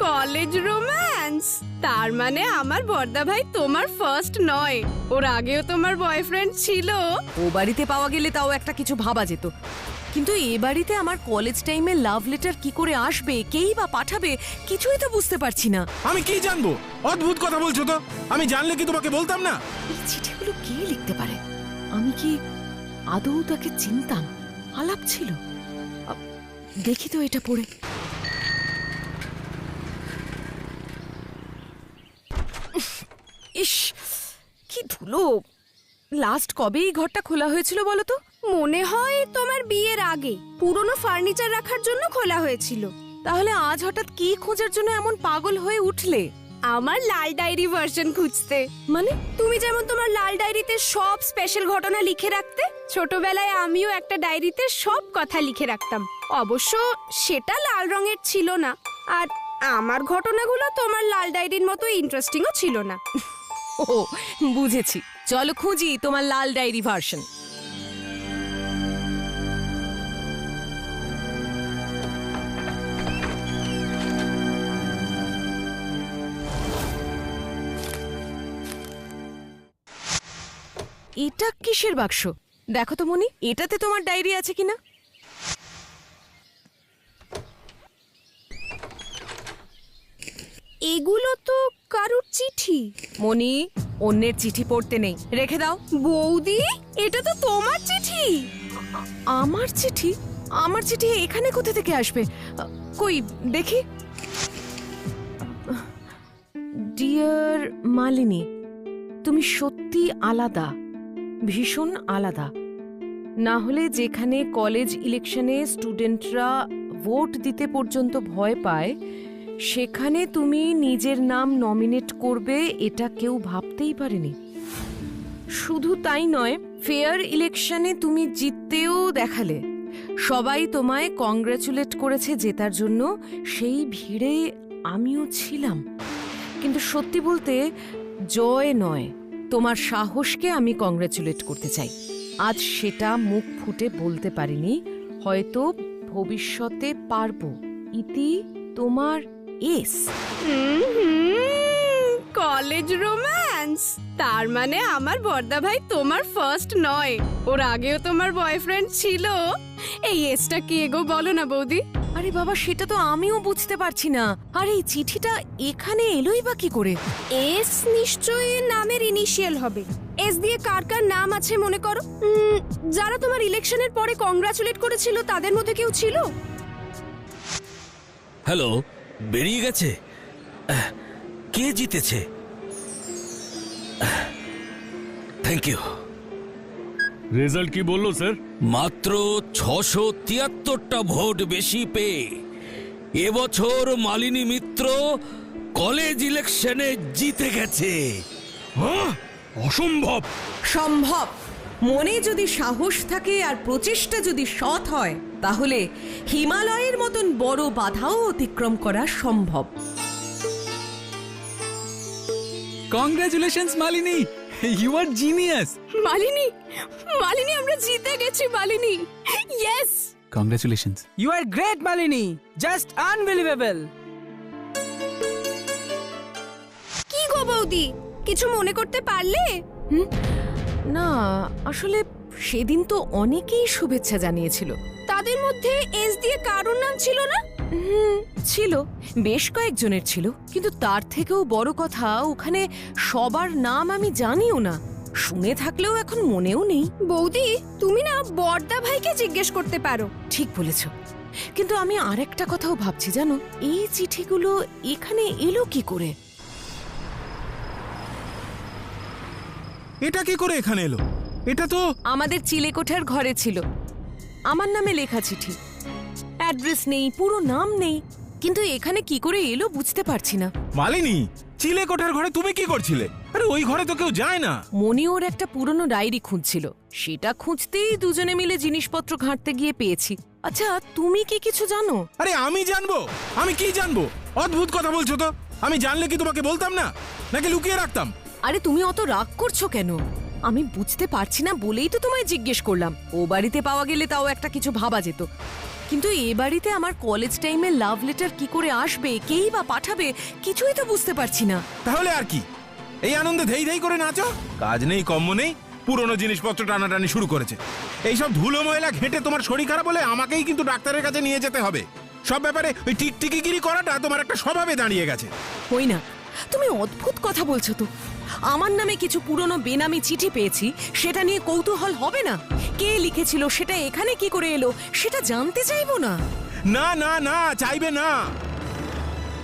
College romance? তার মানে আমার বড়দা ভাই তোমার ফার্স্ট নয়, ওর আগেও তোমার বয়ফ্রেন্ড ছিল। ও বাড়িতে পাওয়া গেলে তাও একটা কিছু ভাবা যেত, কিন্তু এ বাড়িতে আমার কলেজ টাইমে লাভ লেটার কি করে আসবে, কেই বা পাঠাবে, কিছুই তো বুঝতে পারছি না। আমি কি জানবো? অদ্ভুত কথা বলছো তো। আমি জানলে কি তোমাকে বলতাম না? এই চিঠিগুলো কে লিখতে পারে? আমি কি আদৌ তাকে চিনতাম? আলাপ ছিল। দেখি তো এটা পড়ে। ইস, কি ধুলো! লাস্ট কবে এই ঘরটা খোলা হয়েছিল বলো তো? মনে হয় তোমার বিয়ের আগে পুরনো ফার্নিচার রাখার জন্য খোলা হয়েছিল। তাহলে আজ হঠাৎ কি খোঁজার জন্য এমন পাগল হয়ে উঠলে? আমার লাল ডায়েরি ভার্সন খুঁজতে। মানে? তুমি যেমন তোমার লাল ডায়েরিতে সব স্পেশাল ঘটনা লিখে রাখতে, ছোটবেলায় আমিও একটা ডায়েরিতে সব কথা লিখে রাখতাম। অবশ্য সেটা লাল রঙের ছিল না, আর আমার ঘটনাগুলো তোমার লাল ডায়েরির মতো ইন্টারেস্টিংও ছিল না। ও, বুঝেছি। চলো খুঁজি তোমার লাল ডায়েরি ভার্সন। এটা কিসের বাক্স? দেখো তো মনি, এটাতে তোমার ডায়েরি আছে কিনা। এগুলো তো কারুর চিঠি। মনি, অন্যের চিঠি পড়তে নেই, রেখে দাও। বৌদি, এটা তো তোমার চিঠি। আমার চিঠি? আমার চিঠি এখানে কোথা থেকে আসবে? কই দেখি। ডিয়ার মালিনী, তুমি সত্যি আলাদা, ভীষণ আলাদা। না হলে যেখানে কলেজ ইলেকশনে স্টুডেন্টরা ভোট দিতে পর্যন্ত ভয় পায়, সেখানে তুমি নিজের নাম নমিনেট করবে এটা কেউ ভাবতেই পারেনি। শুধু তাই নয়, ফেয়ার ইলেকশনে তুমি জিততেও দেখালে। সবাই তোমায় কংগ্রাচুলেট করেছে জেতার জন্য, সেই ভিড়ে আমিও ছিলাম। কিন্তু সত্যি বলতে জয় নয়, তোমার সাহসকে আমি কংগ্রাচুলেট করতে চাই। আজ সেটা মুখ ফুটে বলতে পারিনি, হয়তো ভবিষ্যতে পারবো। ইতি তোমার এস। College romance? তার মানে আমার বড়দা ভাই তোমার ফার্স্ট নয়, ওর আগেও তোমার বয়ফ্রেন্ড ছিল। এই এসটা কি এগো বলো না বৌদি। আরে বাবা, সেটা তো আমিও বুঝতে পারছি না। আর এই চিঠিটা এখানে এলোই বা কি করে? এস নিশ্চয়ই নামের ইনিশিয়াল হবে। এস দিয়ে কার কার নাম আছে মনে করো। যারা তোমার ইলেকশনের পরে কংগ্রাচুলেট করেছিল তাদের মধ্যে কেউ ছিল? হ্যালো, বেরিয়ে গেছে? কে জিতেছে? Thank you. রেজাল্ট কি বললো স্যার? মাত্র 673টা ভোট বেশি পেয়ে এবছর মালিনী মিত্র কলেজ ইলেকশনে জিতে গেছে। অসম্ভব। সম্ভব। মনে যদি সাহস থাকে আর প্রচেষ্টা যদি সৎ হয়, তাহলে হিমালয়ের মতন বড় বাধাও অতিক্রম করা সম্ভব। Congratulations Malini, you are genius. Malini, Malini আমরা জিতে গেছি Malini. Yes, congratulations. You are great, Malini. Just unbelievable. কি গো বৌদি, কিছু মনে করতে পারলে? না, আসলে সেদিন তো অনেকেই শুভেচ্ছা জানিয়েছিল। তাদের মধ্যে এস দিয়ে কারোর নাম ছিল না? ছিল, বেশ কয়েকজনের ছিল, কিন্তু তার থেকেও বড় কথা, ওখানে সবার নাম আমি জানিও না। শুনে থাকলেও এখন মনেও নেই। বৌদি, তুমি না বড়দা ভাইকে জিজ্ঞেস করতে পারো। ঠিক বলেছ, কিন্তু আমি আরেকটা কথাও ভাবছি জানো, এই চিঠিগুলো এখানে এলো কি করে? এটা কি করে এখানে এলো? এটা তো আমাদের চিলেকোঠার ঘরে ছিল, আমার নামে লেখা চিঠি। অ্যাড্রেস নেই, পুরো নাম নেই, কিন্তু এখানে কি করে এলো বুঝতে পারছি না। মালিনী, চিলে কোঠার ঘরে তুমি কি করছিলে? আরে ওই ঘরে তো কেউ যায় না। মনি ওর একটা পুরনো ডায়েরি খুঁজছিল, সেটা খুঁজতেই দুজনে মিলে জিনিসপত্র ঘাঁটতে গিয়ে পেয়েছি। আচ্ছা, তুমি কি কিছু জানো? আরে আমি জানবো? আমি কি জানবো? অদ্ভুত কথা বলছো তো। আমি জানলে কি তোমাকে বলতাম না, নাকি লুকিয়ে রাখতাম? আরে তুমি অত রাগ করছো কেন? আমি বুঝতে পারছি না বলেই তো তোমায় জিজ্ঞেস করলাম। ও বাড়িতে পাওয়া গেলে তাও একটা কিছু ভাবা যেত, কিন্তু এ বাড়িতে আমার কলেজ টাইমে লাভ লেটার কি করে আসবে, কেই বা পাঠাবে, কিছুই তো বুঝতে পারছি না। তাহলে আর কি, এই আনন্দে ধেই ধেই করে নাচো? কাজ নেই কম্ম নেই, পুরনো জিনিসপত্র টানাটানি শুরু করেছে। এইসব ধুলো ময়লা ঘেঁটে তোমার শরীর খারাপ হলে আমাকেই কিন্তু ডাক্তারের কাছে নিয়ে যেতে হবে। সব ব্যাপারে ওই টিকটিকিগিরি করাটা তোমার একটা স্বভাবে দাঁড়িয়ে গেছে। হই না, তুমি অদ্ভুত কথা বলছো তো। আমার নামে কিছু পুরনো বেনামি চিঠি পেয়েছি, সেটা নিয়ে কৌতূহল হবে না? কে লিখেছিল, সেটা এখানে কি করে এলো, সেটা জানতে চাইবো না? না না না, চাইবে না।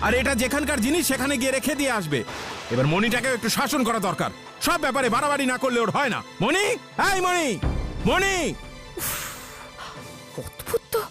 আর এটা যেখানকার জিনিস সেখানে গিয়ে রেখে দিয়ে আসবে। এবার মণিটাকে একটু শাসন করা দরকার। সব ব্যাপারে বাড়াবাড়ি না করলে ওর হয় না। মণি, এই মণি, মণি। অদ্ভুত তো।